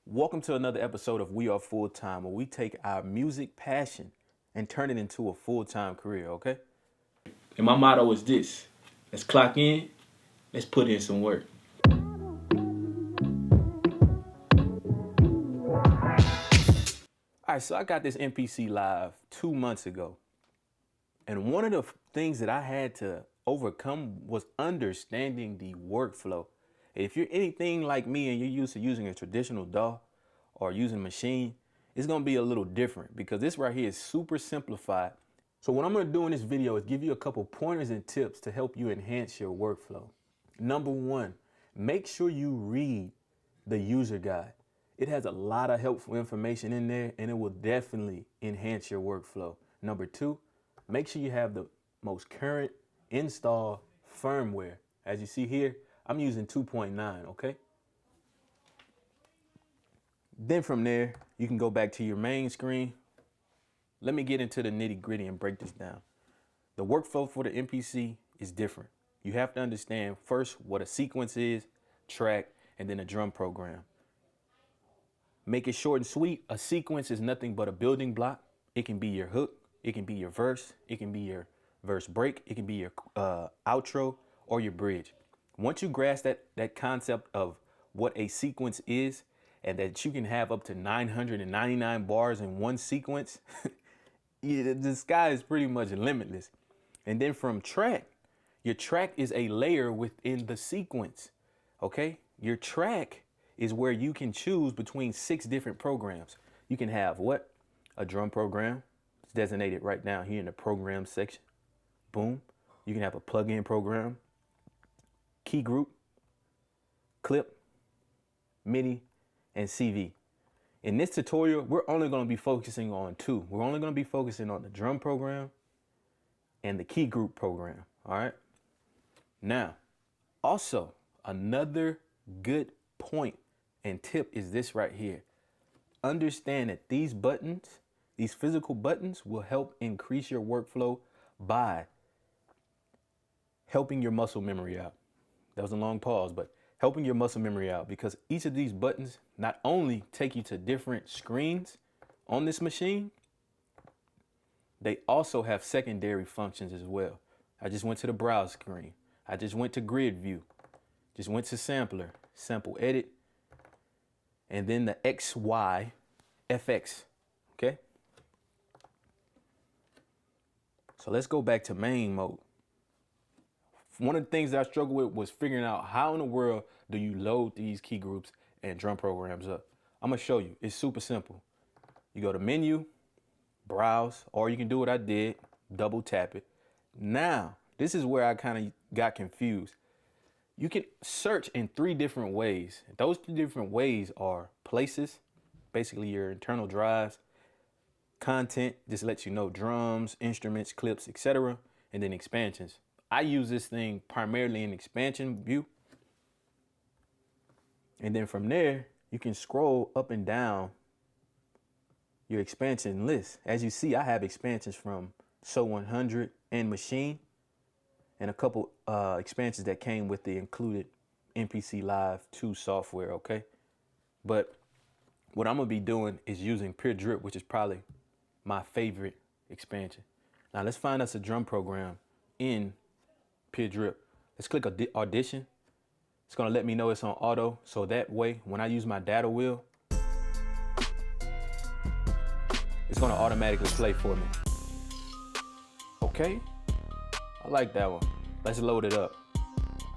Welcome to another episode of We Are Full Time, where we take our music passion and turn it into a full-time career, okay? And my motto is this: let's clock in, let's put in some work. All right, so I got this MPC Live 2 months ago. And one of the things that I had to overcome was understanding the workflow. If you're anything like me and you're used to using a traditional DAW or using a machine, it's gonna be a little different because this right here is super simplified. So what I'm gonna do in this video is give you a couple pointers and tips to help you enhance your workflow. Number one, make sure you read the user guide. It has a lot of helpful information in there and it will definitely enhance your workflow. Number two, make sure you have the most current install firmware. As you see here, I'm using 2.9, okay? Then from there, you can go back to your main screen. Let me get into the nitty gritty and break this down. The workflow for the MPC is different. You have to understand first what a sequence is, track, and then a drum program. Make it short and sweet. A sequence is nothing but a building block. It can be your hook, it can be your verse, it can be your verse break, it can be your outro or your bridge. Once you grasp that concept of what a sequence is and that you can have up to 999 bars in one sequence, the sky is pretty much limitless. And then from track, your track is a layer within the sequence, okay? Your track is where you can choose between 6 different programs. You can have what? A drum program. It's designated right down here in the program section. Boom. You can have a plug-in program, key group, clip, MIDI, and CV. In this tutorial, we're only going to be focusing on 2. We're only going to be focusing on the drum program and the key group program, all right? Now, also, another good point and tip is this right here. Understand that these buttons, these physical buttons, will help increase your workflow by helping your muscle memory out. That was a long pause, but helping your muscle memory out, because each of these buttons not only take you to different screens on this machine, they also have secondary functions as well. I just went to the browse screen. I just went to grid view. Just went to sampler, sample edit, and then the XY, FX, okay? So let's go back to main mode. One of the things that I struggled with was figuring out how in the world do you load these key groups and drum programs up. I'm gonna show you. It's super simple. You go to menu, browse, or you can do what I did, double tap it. Now, this is where I kind of got confused. You can search in 3 different ways. Those 3 different ways are places, basically your internal drives, content, just lets you know drums, instruments, clips, etc., and then expansions. I use this thing primarily in expansion view. And then from there, you can scroll up and down your expansion list. As you see, I have expansions from So 100 and Machine, and a couple expansions that came with the included MPC Live II software, okay? But what I'm gonna be doing is using Pure Drip, which is probably my favorite expansion. Now let's find us a drum program in Pure Drip. Let's click Audition. It's gonna let me know it's on auto, so that way when I use my data wheel, it's gonna automatically play for me. Okay, I like that one. Let's load it up.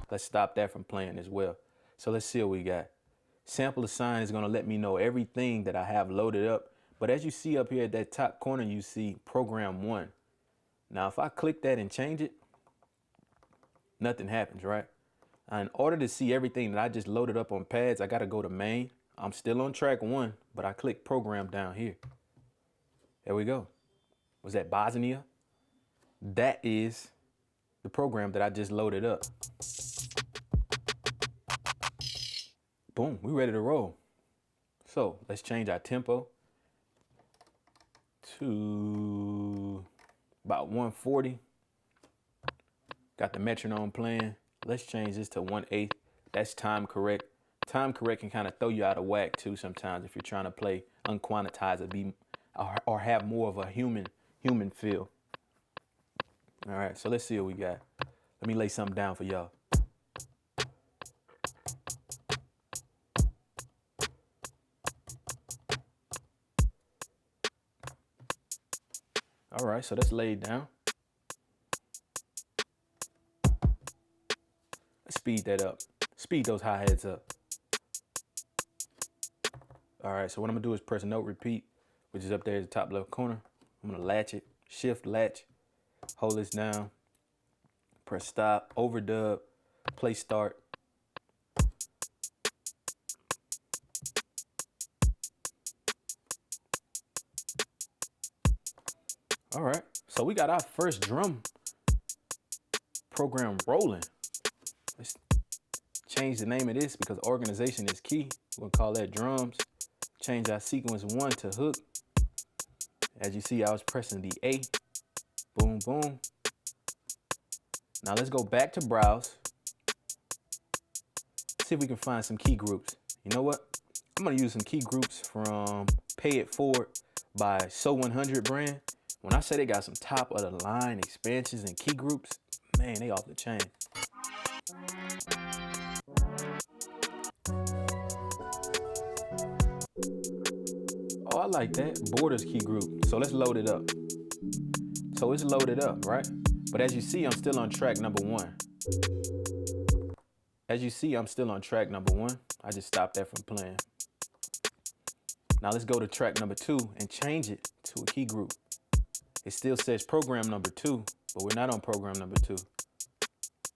Let's stop that from playing as well. So let's see what we got. Sample assign is gonna let me know everything that I have loaded up. But as you see up here at that top corner, you see program 1. Now, if I click that and change it, nothing happens, right? In order to see everything that I just loaded up on pads, I gotta go to main. I'm still on track 1, but I click program down here. There we go. Was that Bosnia? That is the program that I just loaded up. Boom, we ready to roll. So let's change our tempo to about 140. Got the metronome playing. Let's change this to 1/8. That's time correct. Time correct can kind of throw you out of whack too sometimes if you're trying to play unquantized or have more of a human feel. All right, so let's see what we got. Let me lay something down for y'all. All right, so that's laid down. Let's speed that up. Speed those hi-hats up. All right, so what I'm gonna do is press note repeat, which is up there at the top left corner. I'm gonna latch it, shift latch, hold this down, press stop, overdub, play start. All right, so we got our first drum program rolling. Let's change the name of this because organization is key. We'll call that drums. Change our sequence 1 to hook. As you see, I was pressing the A. Boom, boom. Now let's go back to browse. See if we can find some key groups. You know what? I'm gonna use some key groups from Pay It Forward by So 100 brand. When I say they got some top of the line expansions and key groups, man, they off the chain. Oh, I like that. Borders key group. So let's load it up. So it's loaded up, right? But as you see, I'm still on track number 1. As you see, I'm still on track number 1. I just stopped that from playing. Now let's go to track number 2 and change it to a key group. It still says program number 2, but we're not on program number 2.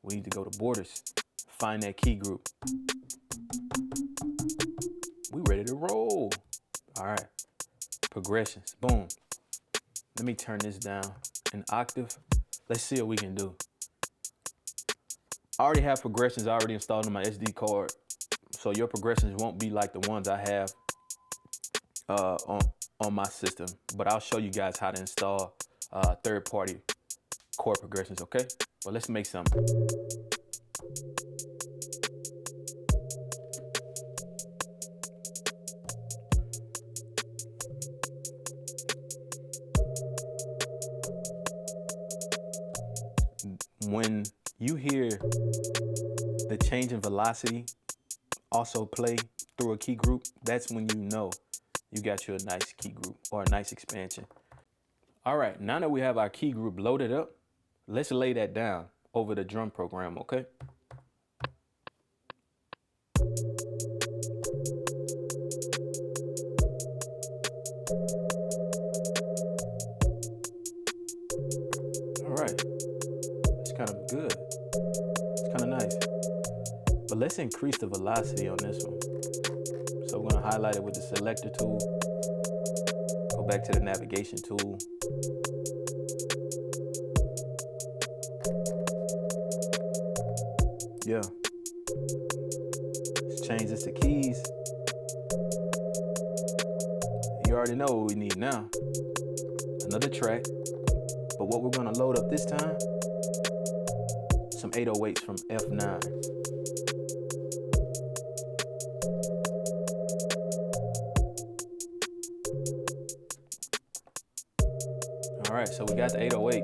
We need to go to borders, find that key group. We ready to roll. All right, progressions, boom. Let me turn this down an octave. Let's see what we can do. I already have progressions already installed on my SD card, so your progressions won't be like the ones I have on my system, but I'll show you guys how to install third-party chord progressions, okay? But let's make some. When you hear the change in velocity also play through a key group, that's when you know you got you a nice key group or a nice expansion. All right, now that we have our key group loaded up, let's lay that down over the drum program, okay? All right, it's kind of good. It's kind of nice. But let's increase the velocity on this one. So we're gonna highlight it with the selector tool. Go back to the navigation tool. Yeah. Let's change this to keys. You already know what we need now. Another track. But what we're gonna load up this time, some 808s from F9. All right, so we got the 808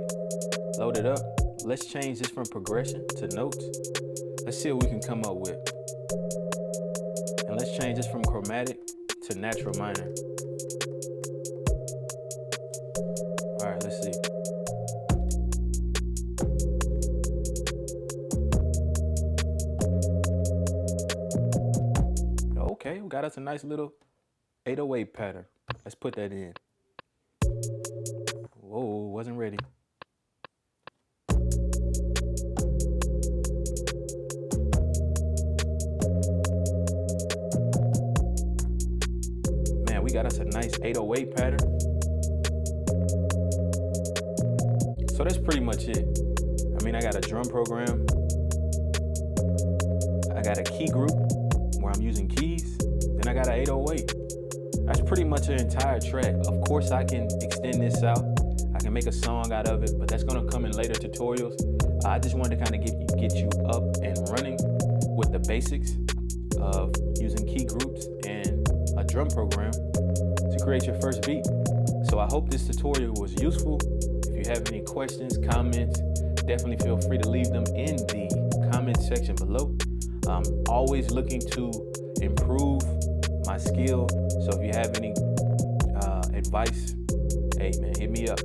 loaded up. Let's change this from progression to notes. Let's see what we can come up with. And let's change this from chromatic to natural minor. All right, let's see. Okay, we got us a nice little 808 pattern. Let's put that in. Whoa, wasn't ready. Man, we got us a nice 808 pattern. So that's pretty much it. I mean, I got a drum program. I got a key group where I'm using keys. Then I got an 808. That's pretty much an entire track. Of course, I can extend this out. I can make a song out of it, but that's gonna come in later tutorials. I just wanted to kind of get you up and running with the basics. of using key groups and a drum program to create your first beat. So I hope this tutorial was useful. If you have any questions, comments, definitely feel free to leave them in the comment section below. I'm always looking to improve my skill. So if you have any advice, hey man, hit me up.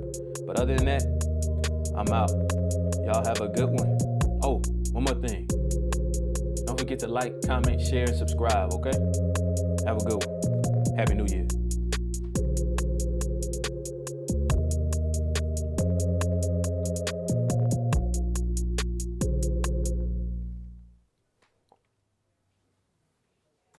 But other than that, I'm out. Y'all have a good one. Oh, one more thing. Don't forget to like, comment, share, and subscribe, okay? Have a good one. Happy New Year.